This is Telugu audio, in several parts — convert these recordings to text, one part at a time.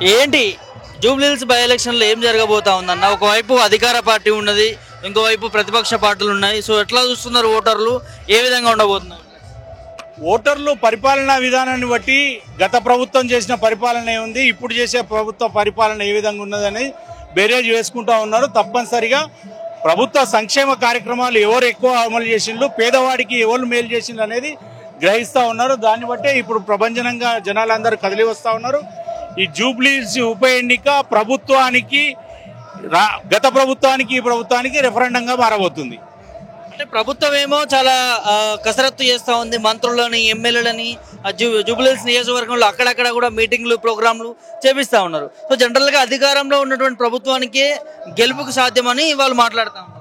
ఏంటి జూబ్లీహిల్స్ బై ఎలక్షన్లో ఏం జరగబోతా ఉందన్న? ఒకవైపు అధికార పార్టీ ఉన్నది, ఇంకోవైపు ప్రతిపక్ష పార్టీలు ఉన్నాయి. సో ఎట్లా చూస్తున్నారు ఓటర్లు? ఏ విధంగా ఉండబోతున్నారు? ఓటర్లు పరిపాలనా విధానాన్ని బట్టి గత ప్రభుత్వం చేసిన పరిపాలన ఏముంది, ఇప్పుడు చేసే ప్రభుత్వ పరిపాలన ఏ విధంగా ఉన్నదని బేరేజ్ వేసుకుంటూ ఉన్నారు. తప్పనిసరిగా ప్రభుత్వ సంక్షేమ కార్యక్రమాలు ఎవరు ఎక్కువ అమలు చేసిండ్రు, పేదవాడికి ఎవరు మేలు చేసిండ్రు అనేది గ్రహిస్తూ ఉన్నారు. దాన్ని బట్టే ఇప్పుడు ప్రభంజనంగా జనాలందరూ కదిలి వస్తూ ఉన్నారు. ఈ జూబ్లీహిల్స్ ఉప ఎన్నిక ప్రభుత్వానికి గత ప్రభుత్వానికి ఈ ప్రభుత్వానికి రెఫరెండంగా మారబోతుంది. అంటే ప్రభుత్వం ఏమో చాలా కసరత్తు చేస్తూ ఉంది, మంత్రులని ఎమ్మెల్యేలని జూబ్లీహిల్స్ నియోజకవర్గంలో అక్కడక్కడ కూడా మీటింగ్లు ప్రోగ్రాంలు చేపిస్తూ ఉన్నారు. సో జనరల్గా అధికారంలో ఉన్నటువంటి ప్రభుత్వానికే గెలుపుకు సాధ్యమని వాళ్ళు మాట్లాడుతూ ఉన్నారు.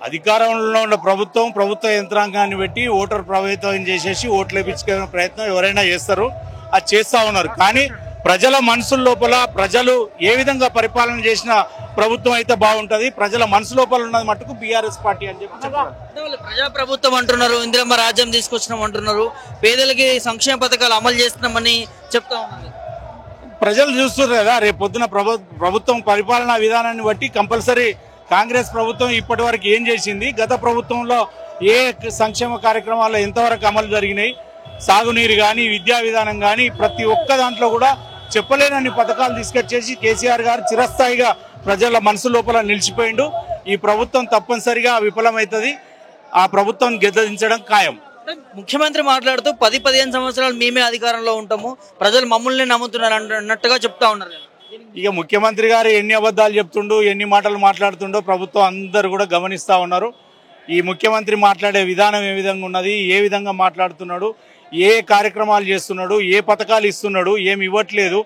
అధికారంలో ఉన్న ప్రభుత్వ యంత్రాంగాన్ని పెట్టి ఓటర్ ప్రభావితం చేసేసి ఓట్లు వేయించుకునే ప్రయత్నం ఎవరైనా చేస్తారు, అది చేస్తూ ఉన్నారు. కానీ ప్రజల మనసుల లోపల ప్రజలు ఏ విధంగా పరిపాలన చేసిన ప్రభుత్వం అయితే బాగుంటుంది, ప్రజల మనసు లోపల ఉన్నది మటుకు బీఆర్ఎస్ పార్టీ అని చెప్పి చెప్పారు. ప్రజా ప్రభుత్వం అంటున్నారు, ఇందిరమ్మ రాజ్యం తీసుకొచ్చినాం అంటున్నారు, పేదలకి సంక్షేమ పథకాలు అమలు చేస్తున్నామని చెప్తా ఉన్నారు. ప్రజలు చూస్తున్నారు కదా, రేపు పొద్దున ప్రభుత్వం పరిపాలనా విధానాన్ని బట్టి కంపల్సరీ కాంగ్రెస్ ప్రభుత్వం ఇప్పటి వరకు ఏం చేసింది, గత ప్రభుత్వంలో ఏ సంక్షేమ కార్యక్రమాల్లో ఎంతవరకు అమలు జరిగినాయి, సాగునీరు కానీ విద్యా విధానం కానీ ప్రతి ఒక్క దాంట్లో కూడా చెప్పలేనన్ని పథకాలు తీసుకొచ్చేసి కేసీఆర్ గారు చిరస్థాయిగా ప్రజల మనసు లోపల నిలిచిపోయిండు. ఈ ప్రభుత్వం తప్పనిసరిగా విఫలమవుతుంది, ఆ ప్రభుత్వం గెద్దదించడం ఖాయం. ముఖ్యమంత్రి మాట్లాడుతూ 10-15 సంవత్సరాలు మేమే అధికారంలో ఉంటాము, ప్రజలు మమ్మల్ని నమ్ముతున్నారు అన్నట్టుగా చెప్తా ఉన్నారు. ఇక ముఖ్యమంత్రి గారు ఎన్ని అబద్ధాలు చెప్తుండో, ఎన్ని మాటలు మాట్లాడుతుండో ప్రభుత్వం అందరూ కూడా గమనిస్తూ ఉన్నారు. ఈ ముఖ్యమంత్రి మాట్లాడే విధానం ఏ విధంగా ఉన్నది, ఏ విధంగా మాట్లాడుతున్నాడు, ఏ కార్యక్రమాలు చేస్తున్నాడు, ఏ పథకాలు ఇస్తున్నాడు, ఏమి ఇవ్వట్లేదు,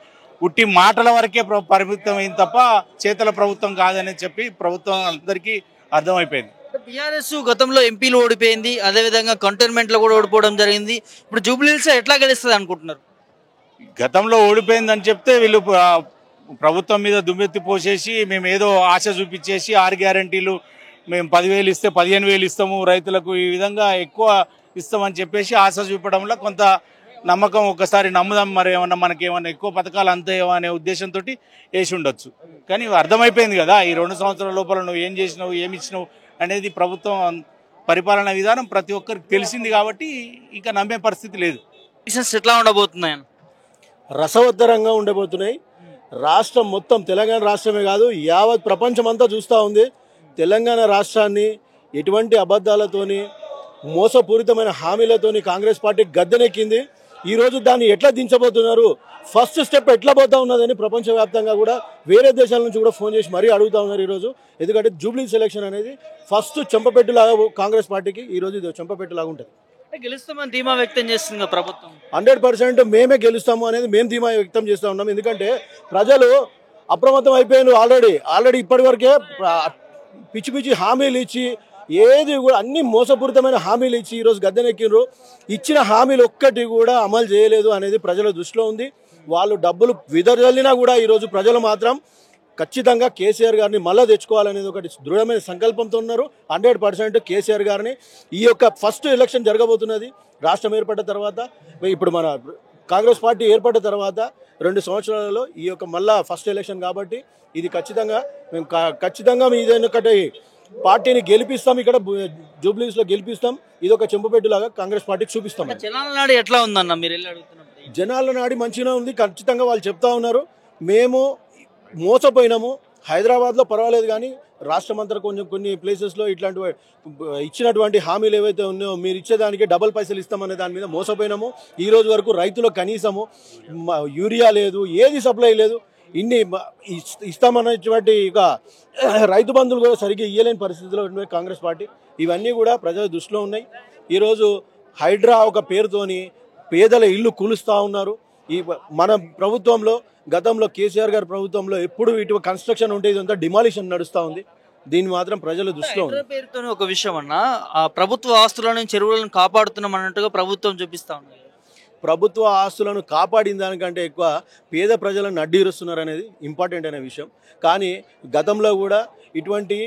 ఉట్టి మాటల వరకే పరిమితమైంది తప్ప చేతల ప్రభుత్వం కాదని చెప్పి ప్రభుత్వం అందరికీ అర్థమైపోయింది. టీఆర్ఎస్ గతంలో ఎంపీలు ఓడిపోయింది, అదేవిధంగా కంటోన్మెంట్లో కూడా ఓడిపోవడం జరిగింది. ఇప్పుడు జూబ్లీహిల్స్ ఎట్లా గెలుస్తుంది అనుకుంటున్నారు? గతంలో ఓడిపోయిందని చెప్తే వీళ్ళు ప్రభుత్వం మీద దుమ్మెత్తి పోసేసి మేము ఏదో ఆశ చూపించేసి 6 గ్యారంటీలు మేము 10,000 ఇస్తే 15,000 ఇస్తాము రైతులకు, ఈ విధంగా ఎక్కువ ఇస్తామని చెప్పేసి ఆశ చూపడంలో కొంత నమ్మకం, ఒకసారి నమ్ముదాం మరి ఏమన్నా మనకేమన్నా ఎక్కువ పథకాలు అంతాయేమో అనే ఉద్దేశంతో వేసి ఉండొచ్చు. కానీ అర్థమైపోయింది కదా, ఈ 2 సంవత్సరాల లోపల నువ్వు ఏం చేసినావు, ఏమి ఇచ్చినావు అనేది ప్రభుత్వం పరిపాలనా విధానం ప్రతి ఒక్కరికి తెలిసింది కాబట్టి ఇక నమ్మే పరిస్థితి లేదు. ఎట్లా ఉండబోతున్నాయని రసవత్తరంగా ఉండబోతున్నాయి. రాష్ట్రం మొత్తం, తెలంగాణ రాష్ట్రమే కాదు యావత్ ప్రపంచం అంతా చూస్తూ ఉంది. తెలంగాణ రాష్ట్రాన్ని ఎటువంటి అబద్ధాలతోని మోసపూరితమైన హామీలతోని కాంగ్రెస్ పార్టీ గద్దెనెక్కింది. ఈరోజు దాన్ని ఎట్లా దించబోతున్నారు, ఫస్ట్ స్టెప్ ఎట్లా పోతా ఉన్నదని ప్రపంచవ్యాప్తంగా కూడా వేరే దేశాల నుంచి కూడా ఫోన్ చేసి మరీ అడుగుతా ఉన్నారు ఈరోజు. ఎందుకంటే జూబ్లీహిల్స్ ఎలక్షన్ అనేది ఫస్ట్ చెంపపెట్టులాగా కాంగ్రెస్ పార్టీకి ఈరోజు ఇది చెంపపెట్టులాగా ఉంటుంది. గెలుస్తామని ధీమా వ్యక్తం చేస్తుంది ప్రభుత్వం. 100% మేమే గెలుస్తాము అనేది మేము ధీమా వ్యక్తం చేస్తూ ఉన్నాం. ఎందుకంటే ప్రజలు అప్రమత్తం అయిపోయారు. ఆల్రెడీ ఇప్పటి వరకే పిచ్చి హామీలు ఇచ్చి, ఏది కూడా అన్ని మోసపూరితమైన హామీలు ఇచ్చి ఈరోజు గద్దెనెక్కిండ్రు. ఇచ్చిన హామీలు ఒక్కటి కూడా అమలు చేయలేదు అనేది ప్రజల దృష్టిలో ఉంది. వాళ్ళు డబ్బులు విదజల్లినా కూడా ఈరోజు ప్రజలు మాత్రం ఖచ్చితంగా కేసీఆర్ గారిని మళ్ళీ తెచ్చుకోవాలనేది ఒకటి దృఢమైన సంకల్పంతో ఉన్నారు. 100% కేసీఆర్ గారిని ఈ యొక్క ఫస్ట్ ఎలక్షన్ జరగబోతున్నది రాష్ట్రం ఏర్పడ్డ తర్వాత. ఇప్పుడు మన కాంగ్రెస్ పార్టీ ఏర్పడ్డ తర్వాత 2 సంవత్సరాలలో ఈ యొక్క మళ్ళా ఫస్ట్ ఎలక్షన్ కాబట్టి ఇది ఖచ్చితంగా ఇదొకటి పార్టీని గెలిపిస్తాం, ఇక్కడ జూబ్లీహిల్స్లో గెలిపిస్తాం. ఇది ఒక చెంపపెట్టులాగా కాంగ్రెస్ పార్టీకి చూపిస్తాం. జనాల నాడి ఎట్లా ఉందన్న మీరు అడుగుతున్నప్పుడు? జనాల నాడి మంచిగా ఉంది. ఖచ్చితంగా వాళ్ళు చెప్తా ఉన్నారు, మేము మోసపోయినాము, హైదరాబాద్లో పర్వాలేదు కానీ రాష్ట్రం అంతా కొన్ని ప్లేసెస్లో ఇట్లాంటి ఇచ్చినటువంటి హామీలు ఏవైతే ఉన్నాయో మీరు ఇచ్చేదానికి డబల్ పైసలు ఇస్తామనే దాని మీద మోసపోయినాము. ఈ రోజు వరకు రైతులకు కనీసము యూరియా లేదు, ఏది సప్లై లేదు. ఇన్ని ఇస్తామన్నటువంటి ఇక రైతు బంధువులు కూడా సరిగ్గా ఇయ్యలేని పరిస్థితిలో ఉన్నాయి కాంగ్రెస్ పార్టీ. ఇవన్నీ కూడా ప్రజల దృష్టిలో ఉన్నాయి. ఈరోజు హైడ్రా ఒక పేరుతోని పేదల ఇల్లు కూలుస్తూ ఉన్నారు. ఈ మన ప్రభుత్వంలో, గతంలో కేసీఆర్ గారి ప్రభుత్వంలో ఎప్పుడు ఇటు కన్స్ట్రక్షన్ ఉంటే ఇదంతా డిమాలిషన్ నడుస్తూ ఉంది. దీన్ని మాత్రం ప్రజల దృష్టిలో ఉంది. పేరుతో ఒక విషయం అన్న, ప్రభుత్వ ఆస్తులను చెరువులను కాపాడుతున్నాం అన్నట్టుగా ప్రభుత్వం చూపిస్తా ఉంది. ప్రభుత్వ ఆస్తులను కాపాడిన దానికంటే ఎక్కువ పేద ప్రజలను అడ్డీరుస్తున్నారు అనేది ఇంపార్టెంట్ అనే విషయం. కానీ గతంలో కూడా ఇటువంటి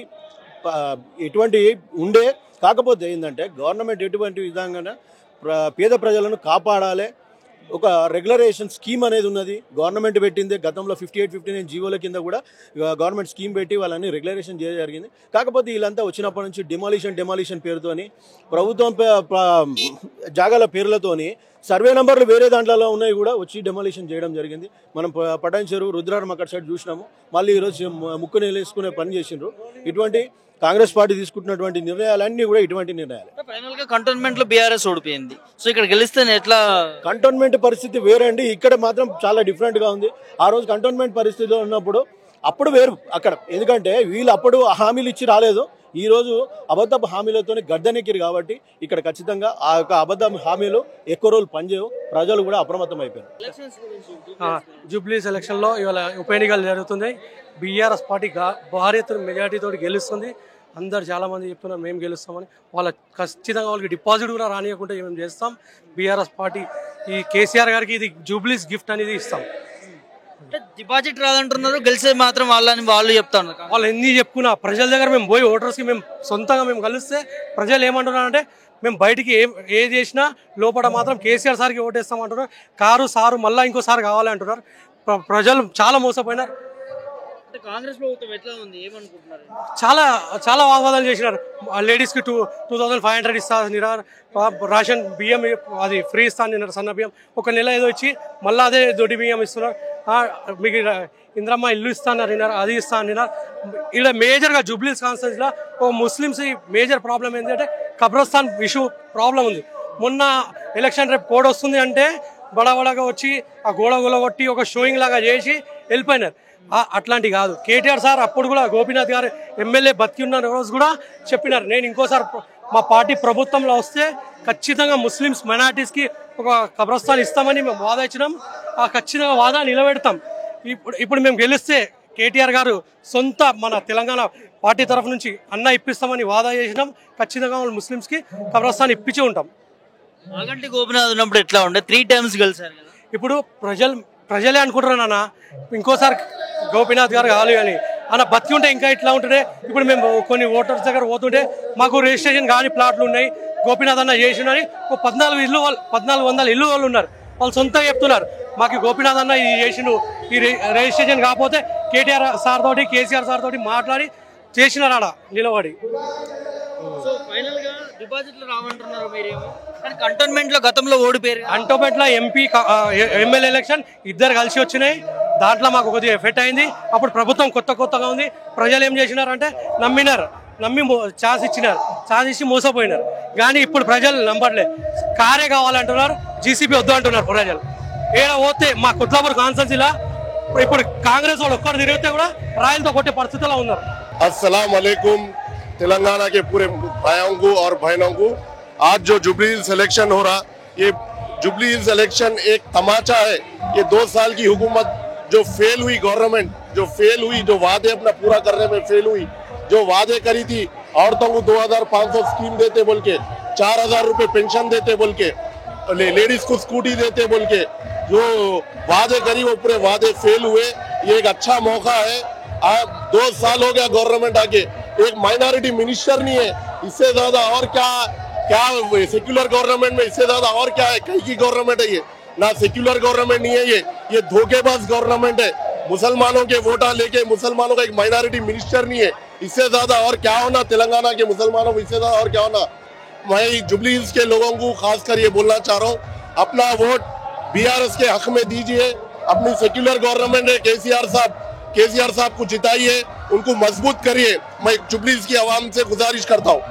ఉండే, కాకపోతే ఏంటంటే గవర్నమెంట్ ఎటువంటి విధంగా పేద ప్రజలను కాపాడాలి, ఒక రెగ్యులరేషన్ స్కీమ్ అనేది ఉన్నది, గవర్నమెంట్ పెట్టింది. గతంలో 58-59 జీవోల కింద కూడా గవర్నమెంట్ స్కీమ్ పెట్టి వాళ్ళని రెగ్యులరేషన్ చేయడం జరిగింది. కాకపోతే వీళ్ళంతా వచ్చినప్పటి నుంచి డెమాలిషన్ పేరుతోని, ప్రభుత్వం జాగాల పేర్లతోని సర్వే నంబర్లు వేరే దాంట్లో ఉన్నాయి కూడా వచ్చి డెమాలిషన్ చేయడం జరిగింది. మనం పటాన్ చెరువు రుద్రారం అక్కడ సైడ్ చూసినాము. మళ్ళీ ఈరోజు ముక్కు నేలేసుకునే పని చేసిండ్రు. ఇటువంటి కాంగ్రెస్ పార్టీ తీసుకుంటున్నటువంటి నిర్ణయాలన్నీ కూడా ఇటువంటి నిర్ణయాలు. ఫైనల్ గా కంటోన్మెంట్ లో బీఆర్ఎస్ ఓడిపోయింది. సో ఇక్కడ గెలిస్తే ఎట్లా? కంటోన్మెంట్ పరిస్థితి వేరే అండి, ఇక్కడ మాత్రం చాలా డిఫరెంట్ గా ఉంది. ఆ రోజు కంటోన్మెంట్ పరిస్థితిలో ఉన్నప్పుడు అప్పుడు వేరు అక్కడ, ఎందుకంటే వీళ్ళు అప్పుడు హామీలు ఇచ్చి రాలేదు. ఈ రోజు అబద్ధపు హామీలతో గద్దెనెక్కిరు కాబట్టి ఇక్కడ ఖచ్చితంగా ఆ యొక్క అబద్ధ హామీలు ఎక్కువ రోజులు పనిచేయవు. ప్రజలు కూడా అప్రమత్తం అయిపోయారు. జూబ్లీ సెలక్షన్ లో ఇవాళ ఉప ఎన్నికలు జరుగుతుంది. బీఆర్ఎస్ పార్టీ భారీ మెజార్టీతో గెలుస్తుంది. అందరు చాలా మంది చెప్తున్నారు మేము గెలుస్తామని. వాళ్ళ ఖచ్చితంగా వాళ్ళకి డిపాజిట్ కూడా రానియకుండా మేము చేస్తాం. బీఆర్ఎస్ పార్టీ ఈ కేసీఆర్ గారికి ఇది జూబ్లీస్ గిఫ్ట్ అనేది ఇస్తాం. డిపాజిట్ రాదంటున్నారు, గెలిచేది మాత్రం వాళ్ళు చెప్తాను. వాళ్ళు ఎన్ని చెప్పుకున్నా ప్రజల దగ్గర మేము పోయి ఓటర్స్కి మేము సొంతంగా మేము కలిస్తే ప్రజలు ఏమంటున్నారంటే మేము బయటికి ఏ చేసినా లోపల మాత్రం కేసీఆర్ సార్కి ఓటేస్తామంటున్నారు. కారు సారు మళ్ళీ ఇంకోసారి కావాలి అంటున్నారు. ప్రజలు చాలా మోసపోయినారు. కాంగ్రెస్ ప్రభుత్వం ఎట్లా ఉంది, ఏమనుకుంటున్నారు? చాలా వాగ్వాదాలు చేసినారు. లేడీస్కి 2500 ఇస్తా అన్నారు. రేషన్ బియ్యం అది ఫ్రీ ఇస్తా అన్నారు, సన్న బియ్యం. ఒక నెల ఏదో ఇచ్చి మళ్ళీ అదే దొడ్డి బియ్యం ఇస్తున్నారు. మీకు ఇంద్రమ్మ ఇల్లు ఇస్తా అన్నారు, అది ఇస్తా అన్నారు. ఇక్కడ మేజర్గా జూబ్లీస్ కాన్స్టిట్యూన్సీలో ఓ ముస్లిమ్స్ మేజర్ ప్రాబ్లం ఏంటంటే కబ్రస్థాన్ ఇష్యూ ప్రాబ్లం ఉంది. మొన్న ఎలక్షన్ రేపు కోడ్ వస్తుంది అంటే బడబడగా వచ్చి ఆ గోడ కొట్టి ఒక షోయింగ్ లాగా చేసి వెళ్ళిపోయినారు. అట్లాంటి కాదు. కేటీఆర్ సార్ అప్పుడు కూడా గోపీనాథ్ గారు ఎమ్మెల్యే బతికి ఉన్న రోజు కూడా చెప్పినారు, నేను ఇంకోసారి మా పార్టీ ప్రభుత్వంలో వస్తే ఖచ్చితంగా ముస్లిమ్స్ మైనార్టీస్కి ఒక కబ్రస్థాన్ ఇస్తామని మేము వాదా ఇచ్చినాం. ఆ ఖచ్చితంగా వాదా నిలబెడతాం. ఇప్పుడు మేము గెలిస్తే కేటీఆర్ గారు సొంత మన తెలంగాణ పార్టీ తరఫు నుంచి అన్న ఇప్పిస్తామని వాదా చేసినాం. ఖచ్చితంగా ముస్లిమ్స్కి కబ్రస్థాన్ ఇప్పించి ఉంటాం. మాగంటి గోపీనాథ్ ఉన్నప్పుడు ఎట్లా ఉండే? 3 times గెలిచారు కదా. ఇప్పుడు ప్రజలే అనుకుంటున్నారు అన్న ఇంకోసారి గోపీనాథ్ గారు కావాలి అని. అన్న బతికి ఉంటే ఇంకా ఇట్లా ఉంటుండే. ఇప్పుడు మేము కొన్ని ఓటర్స్ దగ్గర పోతుంటే మాకు రిజిస్ట్రేషన్ కానీ ప్లాట్లు ఉన్నాయి, గోపీనాథ్ అన్న చేసినని 1400 ఇల్లు వాళ్ళు ఉన్నారు. వాళ్ళు సొంతంగా చెప్తున్నారు మాకు గోపీనాథ్ అన్న ఈ చేసిండు, ఈ రిజిస్ట్రేషన్ కాకపోతే కేటీఆర్ సార్ తోటి కేసీఆర్ సార్ తోటి మాట్లాడి చేసినారు ఆడ నిలబడి. సో ఫైనల్ గా డిపాజిట్లు రావంటున్నారు మీరేమో, కానీ కంటోన్మెంట్ లో గతంలో ఓడిపోయారు. కంటోన్మెంట్ లో ఎమ్మెల్యే ఎలక్షన్ ఇద్దరు కలిసి వచ్చినాయి. దాంట్లో మాకు కొద్దిగా ఎఫెక్ట్ అయింది. అప్పుడు ప్రభుత్వం కొత్తగా ఉంది. ప్రజలు ఏం చేసినారంటే నమ్మి ఛాన్స్ ఇచ్చినారు, ఛాన్స్ ఇచ్చి మోసపోయినారు. కానీ ఇప్పుడు ప్రజలు నమ్మట్లే, కారే కావాలంటున్నారు, జీసీబీ వద్దు అంటున్నారు ప్రజలు. ఏడ పోతే మా కుట్లాపూర్ కాన్స్టిట్యూన్సీలా ఇప్పుడు కాంగ్రెస్ వాళ్ళు ఒక్కరు తిరిగితే కూడా రాయలతో కొట్టే పరిస్థితిలో ఉన్నారు. अस्सलाम वालेकुम तेलंगाना के पूरे भाइयों को और बहनों को। आज जो जुबली हिल्स इलेक्शन हो रहा, ये जुबली हिल्स इलेक्शन एक तमाचा है। ये 2 साल की हुकूमत जो फेल हुई, गवर्नमेंट जो फेल हुई, जो वादे अपना पूरा करने में फेल हुई, जो वादे करी थी औरतों को 2500 स्कीम देते बोल के, 4000 रुपए पेंशन देते बोल के, लेडीज को स्कूटी देते बोल के जो वादे करी वो पूरे वादे फेल हुए। ये एक अच्छा मौका है। 2 साल हो गया गवर्नमेंट आके, एक माइनॉरिटी मिनिस्टर नहीं है। इससे ज्यादा और क्या सेक्युलर गवर्नमेंट में इससे ज्यादा और क्या है? कहीं की गवर्नमेंट है ये? ना सेक्युलर गवर्नमेंट नहीं है ये धोखेबाज गवर्नमेंट है। मुसलमानों के वोटा लेके मुसलमानों का एक माइनॉरिटी मिनिस्टर नहीं है। इससे ज्यादा और क्या होना तेलंगाना के मुसलमानों को? इससे ज्यादा और क्या होना? मैं जुबली हिल्स के लोगों को खासकर ये बोलना चाह रहा हूँ, अपना वोट बीआरएस के हक में दीजिए। अपनी सेक्युलर गवर्नमेंट है, केसीआर साहब को जिताइए, उनको मजबूत करिए। मैं जुबली हिल्स की आवाम से गुजारिश करता हूँ।